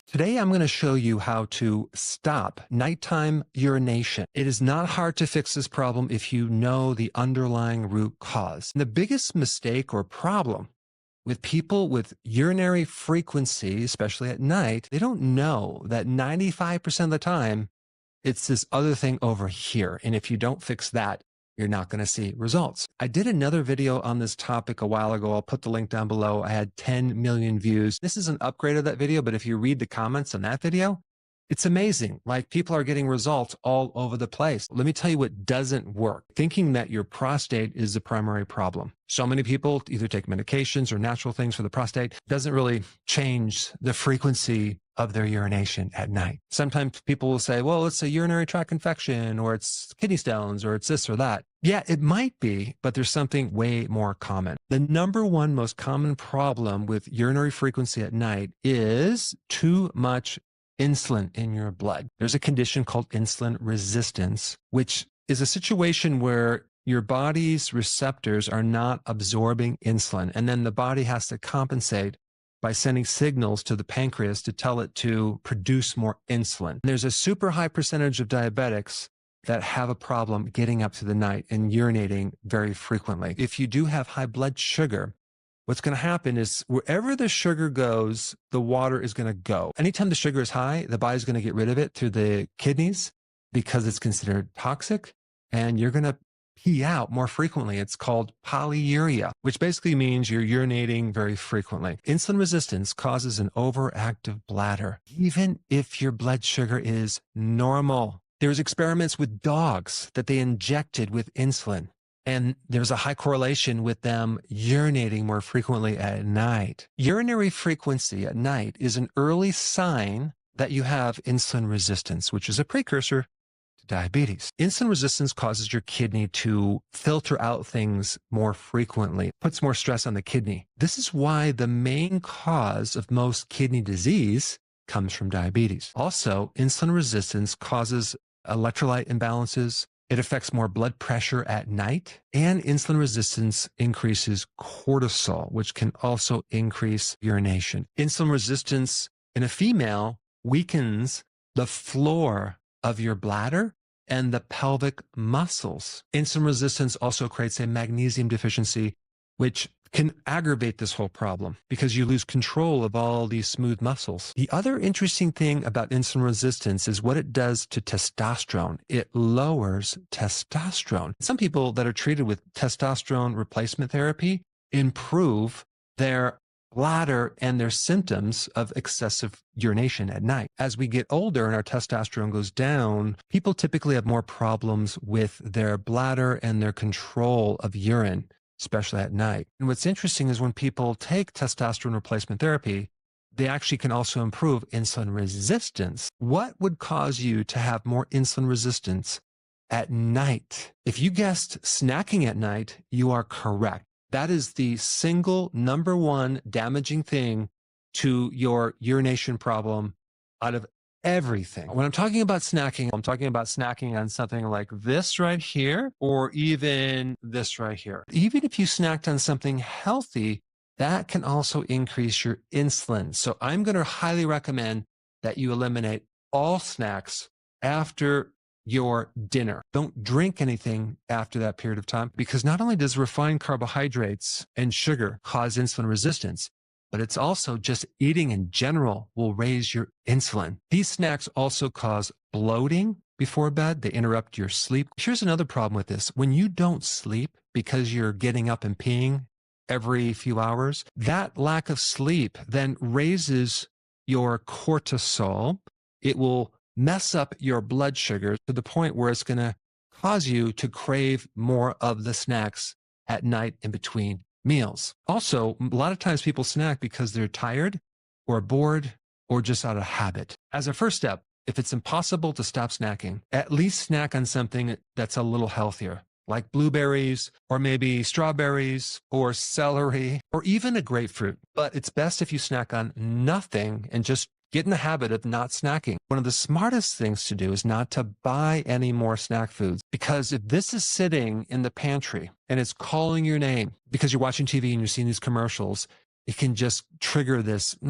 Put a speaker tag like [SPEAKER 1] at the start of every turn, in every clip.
[SPEAKER 1] Today, I'm going to show you how to stop nighttime urination. It is not hard to fix this problem if you know the underlying root cause. And the biggest mistake or problem with people with urinary frequency, especially at night, they don't know that 95% of the time, it's this other thing over here. And if you don't fix that, you're not going to see results. I did another video on this topic a while ago. I'll put the link down below. I had 10 million views. This is an upgrade of that video, but if you read the comments on that video, it's amazing. Like, people are getting results all over the place. Let me tell you what doesn't work. Thinking that your prostate is the primary problem. So many people either take medications or natural things for the prostate. Doesn't really change the frequency of their urination at night. Sometimes people will say, well, it's a urinary tract infection, or it's kidney stones, or it's this or that. Yeah, it might be, but there's something way more common. The number one most common problem with urinary frequency at night is too much insulin in your blood. There's a condition called insulin resistance, which is a situation where your body's receptors are not absorbing insulin, and then the body has to compensate by sending signals to the pancreas to tell it to produce more insulin. There's a super high percentage of diabetics that have a problem getting up to the night and urinating very frequently. If you do have high blood sugar, what's going to happen is wherever the sugar goes, the water is going to go. Anytime the sugar is high, the body's going to get rid of it through the kidneys because it's considered toxic, and you're going to pee out more frequently. It's called polyuria, which basically means you're urinating very frequently. Insulin resistance causes an overactive bladder, even if your blood sugar is normal. There's experiments with dogs that they injected with insulin, and there's a high correlation with them urinating more frequently at night. Urinary frequency at night is an early sign that you have insulin resistance, which is a precursor to diabetes. Insulin resistance causes your kidney to filter out things more frequently, puts more stress on the kidney. This is why the main cause of most kidney disease comes from diabetes. Also, insulin resistance causes electrolyte imbalances. It affects more blood pressure at night, and insulin resistance increases cortisol, which can also increase urination. Insulin resistance in a female weakens the floor of your bladder and the pelvic muscles. Insulin resistance also creates a magnesium deficiency, which can aggravate this whole problem because you lose control of all these smooth muscles. The other interesting thing about insulin resistance is what it does to testosterone. It lowers testosterone. Some people that are treated with testosterone replacement therapy improve their bladder and their symptoms of excessive urination at night. As we get older and our testosterone goes down, people typically have more problems with their bladder and their control of urine, especially at night. And what's interesting is when people take testosterone replacement therapy, they actually can also improve insulin resistance. What would cause you to have more insulin resistance at night? If you guessed snacking at night, you are correct. That is the single number one damaging thing to your urination problem out of everything. When I'm talking about snacking, I'm talking about snacking on something like this right here, or even this right here. Even if you snacked on something healthy, that can also increase your insulin. So I'm going to highly recommend that you eliminate all snacks after your dinner. Don't drink anything after that period of time, because not only does refined carbohydrates and sugar cause insulin resistance, but it's also just eating in general will raise your insulin. These snacks also cause bloating before bed. They interrupt your sleep. Here's another problem with this. When you don't sleep because you're getting up and peeing every few hours, that lack of sleep then raises your cortisol. It will mess up your blood sugar to the point where it's going to cause you to crave more of the snacks at night in between meals. Also, a lot of times people snack because they're tired or bored or just out of habit. As a first step, if it's impossible to stop snacking, at least snack on something that's a little healthier, like blueberries or maybe strawberries or celery or even a grapefruit. But it's best if you snack on nothing and just get in the habit of not snacking. One of the smartest things to do is not to buy any more snack foods, because if this is sitting in the pantry and it's calling your name because you're watching TV and you're seeing these commercials, it can just trigger this, let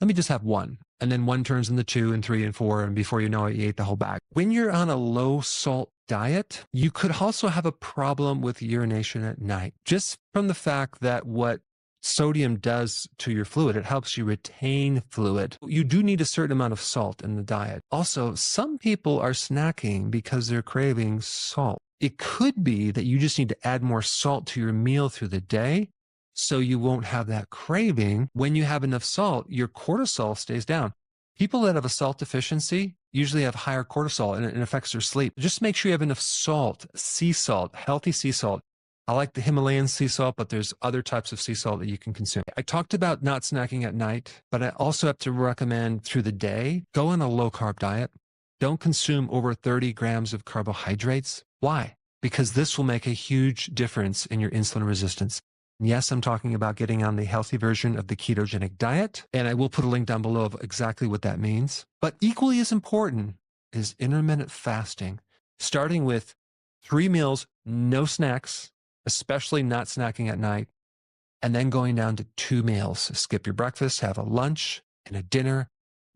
[SPEAKER 1] me just have one. And then one turns into 2 and 3 and 4. And before you know it, you ate the whole bag. When you're on a low salt diet, you could also have a problem with urination at night, just from the fact that what sodium does to your fluid, it helps you retain fluid. You do need a certain amount of salt in the diet. Also, some people are snacking because they're craving salt. It could be that you just need to add more salt to your meal through the day, so you won't have that craving. When you have enough salt, your cortisol stays down. People that have a salt deficiency usually have higher cortisol, and it affects their sleep. Just make sure you have enough salt, sea salt, healthy sea salt. I like the Himalayan sea salt, but there's other types of sea salt that you can consume. I talked about not snacking at night, but I also have to recommend through the day, go on a low-carb diet. Don't consume over 30 grams of carbohydrates. Why? Because this will make a huge difference in your insulin resistance. Yes, I'm talking about getting on the healthy version of the ketogenic diet, and I will put a link down below of exactly what that means. But equally as important is intermittent fasting, starting with 3 meals, no snacks, especially not snacking at night, and then going down to 2 meals. Skip your breakfast, have a lunch and a dinner,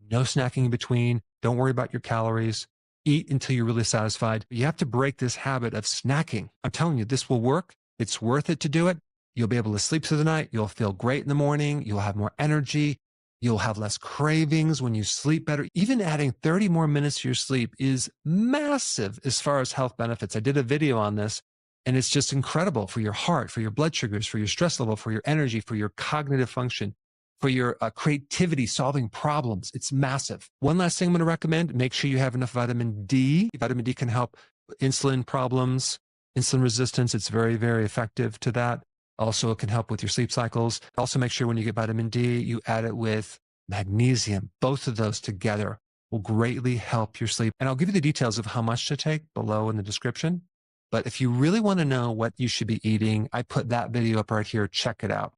[SPEAKER 1] no snacking in between. Don't worry about your calories. Eat until you're really satisfied. You have to break this habit of snacking. I'm telling you, this will work. It's worth it to do it. You'll be able to sleep through the night. You'll feel great in the morning. You'll have more energy. You'll have less cravings when you sleep better. Even adding 30 more minutes to your sleep is massive as far as health benefits. I did a video on this, and it's just incredible for your heart, for your blood sugars, for your stress level, for your energy, for your cognitive function, for your creativity, solving problems. It's massive. One last thing I'm going to recommend, make sure you have enough vitamin D. Vitamin D can help insulin problems, insulin resistance. It's very, very effective to that. Also, it can help with your sleep cycles. Also, make sure when you get vitamin D, you add it with magnesium. Both of those together will greatly help your sleep. And I'll give you the details of how much to take below in the description. But if you really want to know what you should be eating, I put that video up right here. Check it out.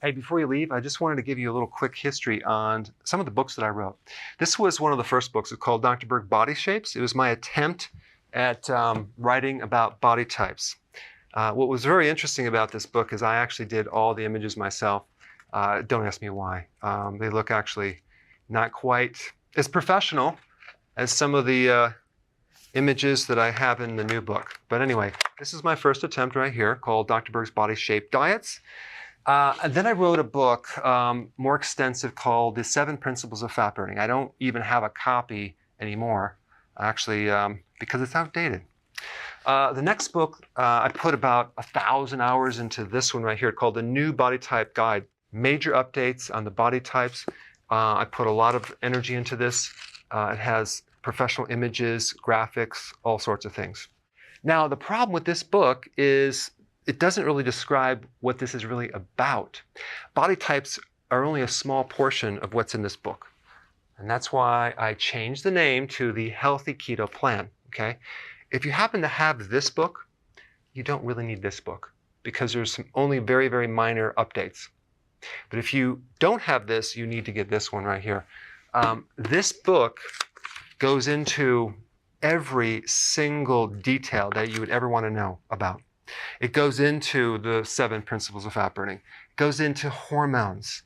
[SPEAKER 1] Hey, before you leave, I just wanted to give you a little quick history on some of the books that I wrote. This was one of the first books. It's called Dr. Berg Body Shapes. It was my attempt at writing about body types. What was very interesting about this book is I actually did all the images myself. Don't ask me why. They look actually not quite as professional as some of the images that I have in the new book. But anyway, this is my first attempt right here called Dr. Berg's Body Shape Diets. And then I wrote a book more extensive called The 7 Principles of Fat Burning. I don't even have a copy anymore, actually, because it's outdated. The next book, I put about 1,000 hours into this one right here called The New Body Type Guide. Major updates on the body types. I put a lot of energy into this. It has professional images, graphics, all sorts of things. Now, the problem with this book is it doesn't really describe what this is really about. Body types are only a small portion of what's in this book. And that's why I changed the name to the Healthy Keto Plan, okay? If you happen to have this book, you don't really need this book because there's only very, very minor updates. But if you don't have this, you need to get this one right here. This book goes into every single detail that you would ever want to know about. It goes into the 7 principles of fat burning. It goes into hormones,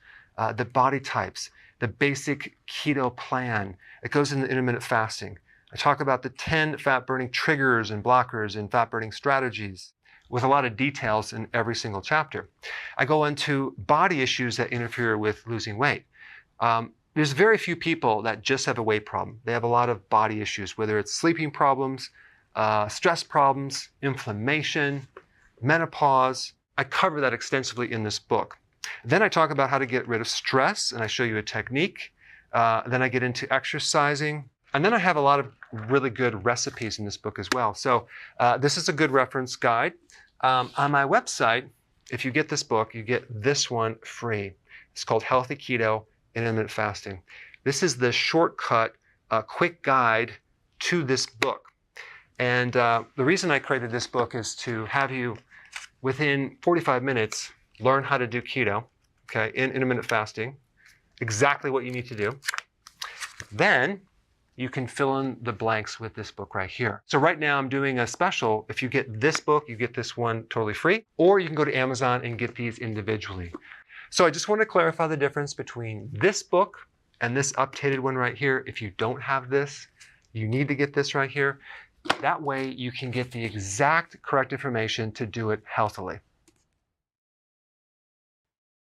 [SPEAKER 1] the body types, the basic keto plan. It goes into intermittent fasting. I talk about the 10 fat-burning triggers and blockers and fat-burning strategies with a lot of details in every single chapter. I go into body issues that interfere with losing weight. There's very few people that just have a weight problem. They have a lot of body issues, whether it's sleeping problems, stress problems, inflammation, menopause. I cover that extensively in this book. Then I talk about how to get rid of stress, and I show you a technique. Then I get into exercising. And then I have a lot of really good recipes in this book as well. So this is a good reference guide. On my website, if you get this book, you get this one free. It's called Healthy Keto and Intermittent Fasting. This is the shortcut, quick guide to this book. And the reason I created this book is to have you, within 45 minutes, learn how to do keto, okay, in intermittent fasting, exactly what you need to do. Then you can fill in the blanks with this book right here. So right now I'm doing a special. If you get this book, you get this one totally free, or you can go to Amazon and get these individually. So I just want to clarify the difference between this book and this updated one right here. If you don't have this, you need to get this right here. That way you can get the exact correct information to do it healthily.